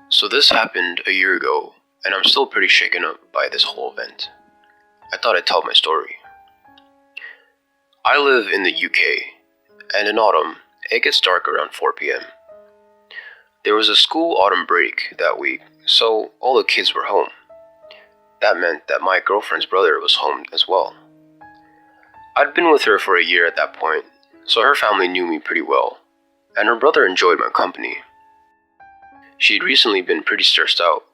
So this happened a year ago, and I'm still pretty shaken up by this whole event. I thought I'd tell my story. I live in the UK, and in autumn, it gets dark around 4 p.m. There was a school autumn break that week, so all the kids were home. That meant that my girlfriend's brother was home as well. I'd been with her for a year at that point, so her family knew me pretty well, and her brother enjoyed my company. She'd recently been pretty stressed out.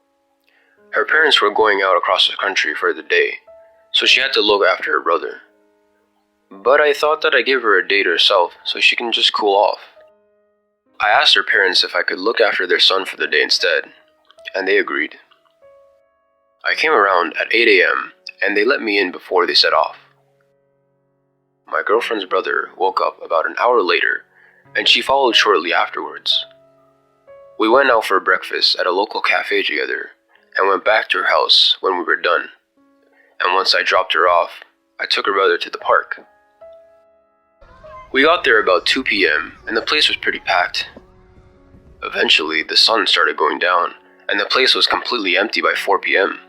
Her parents were going out across the country for the day, so she had to look after her brother. But I thought that I'd give her a day to herself so she can just cool off. I asked her parents if I could look after their son for the day instead, and they agreed. I came around at 8 a.m. and they let me in before they set off. My girlfriend's brother woke up about an hour later, and she followed shortly afterwards. We went out for breakfast at a local cafe together and went back to her house when we were done. And once I dropped her off, I took her brother to the park. We got there about 2 p.m. and the place was pretty packed. Eventually, the sun started going down and the place was completely empty by 4 p.m.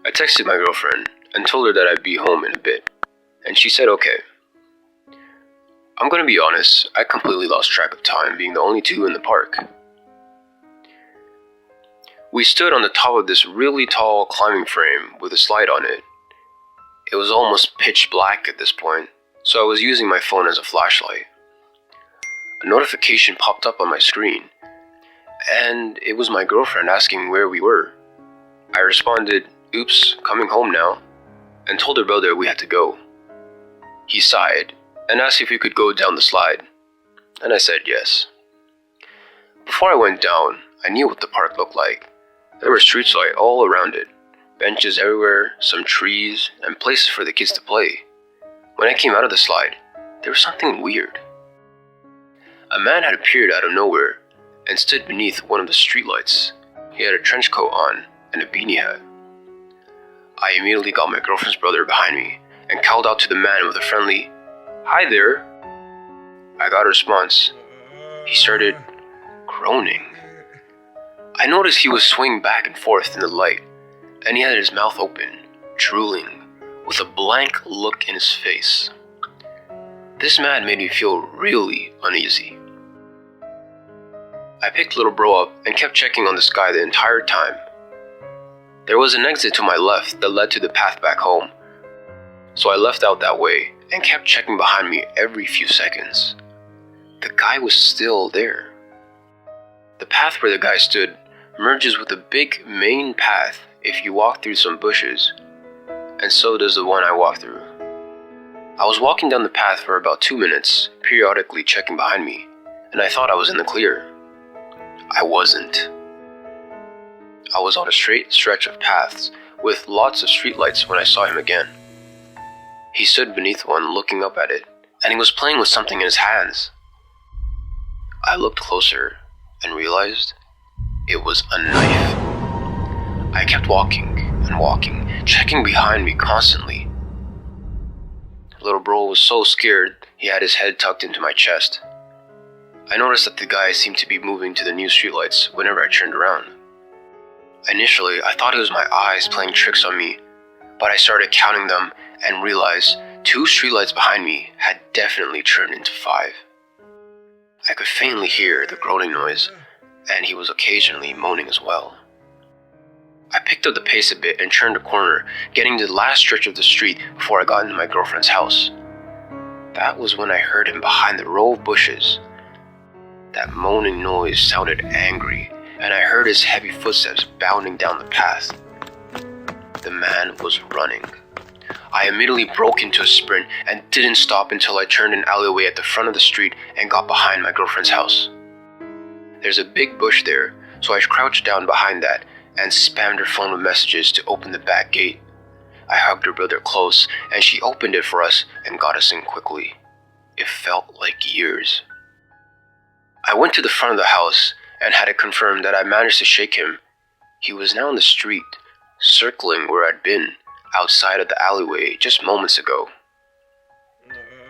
I texted my girlfriend and told her that I'd be home in a bit, and she said okay. I'm gonna be honest, I completely lost track of time being the only two in the park. We stood on the top of this really tall climbing frame with a slide on it. It was almost pitch black at this point, so I was using my phone as a flashlight. A notification popped up on my screen, and it was my girlfriend asking where we were. I responded, "Oops, coming home now," and told her brother we had to go. He sighed and asked if we could go down the slide, and I said yes. Before I went down, I knew what the park looked like. There were street lights all around it, benches everywhere, some trees, and places for the kids to play. When I came out of the slide, there was something weird. A man had appeared out of nowhere and stood beneath one of the streetlights. He had a trench coat on and a beanie hat. I immediately got my girlfriend's brother behind me and called out to the man with a friendly, "Hi there." I got a response. He started groaning. I noticed he was swinging back and forth in the light, and he had his mouth open, drooling, with a blank look in his face. This man made me feel really uneasy. I picked little bro up and kept checking on this guy the entire time. There was an exit to my left that led to the path back home, so I left out that way and kept checking behind me every few seconds. The guy was still there. The path where the guy stood merges with a big main path if you walk through some bushes, and so does the one I walked through. I was walking down the path for about 2 minutes, periodically checking behind me, and I thought I was in the clear. I wasn't. I was on a straight stretch of paths with lots of streetlights when I saw him again. He stood beneath one looking up at it, and he was playing with something in his hands. I looked closer and realized it was a knife. I kept walking and walking, checking behind me constantly. Little bro was so scared he had his head tucked into my chest. I noticed that the guy seemed to be moving to the new streetlights whenever I turned around. Initially, I thought it was my eyes playing tricks on me, but I started counting them and realized 2 streetlights behind me had definitely turned into 5. I could faintly hear the groaning noise, and he was occasionally moaning as well. I picked up the pace a bit and turned a corner, getting to the last stretch of the street before I got into my girlfriend's house. That was when I heard him behind the row of bushes. That moaning noise sounded angry, and I heard his heavy footsteps bounding down the path. The man was running. I immediately broke into a sprint and didn't stop until I turned an alleyway at the front of the street and got behind my girlfriend's house. There's a big bush there, so I crouched down behind that and spammed her phone with messages to open the back gate. I hugged her brother close, and she opened it for us and got us in quickly. It felt like years. I went to the front of the house and had it confirmed that I managed to shake him. He was now in the street, circling where I'd been, outside of the alleyway just moments ago.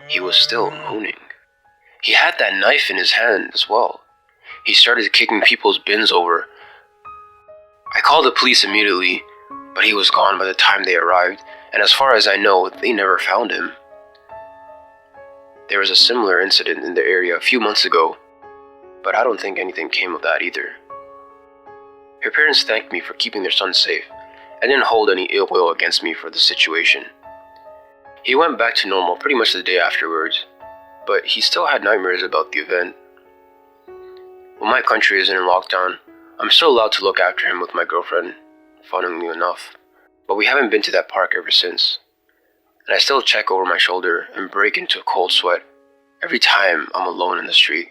He was still moaning. He had that knife in his hand as well. He started kicking people's bins over, I called the police immediately, but he was gone by the time they arrived, and as far as I know, they never found him. There was a similar incident in the area a few months ago, but I don't think anything came of that either. Her parents thanked me for keeping their son safe, and didn't hold any ill will against me for the situation. He went back to normal pretty much the day afterwards, but he still had nightmares about the event. When my country isn't in lockdown, I'm still allowed to look after him with my girlfriend, funnily enough, but we haven't been to that park ever since. And I still check over my shoulder and break into a cold sweat every time I'm alone in the street.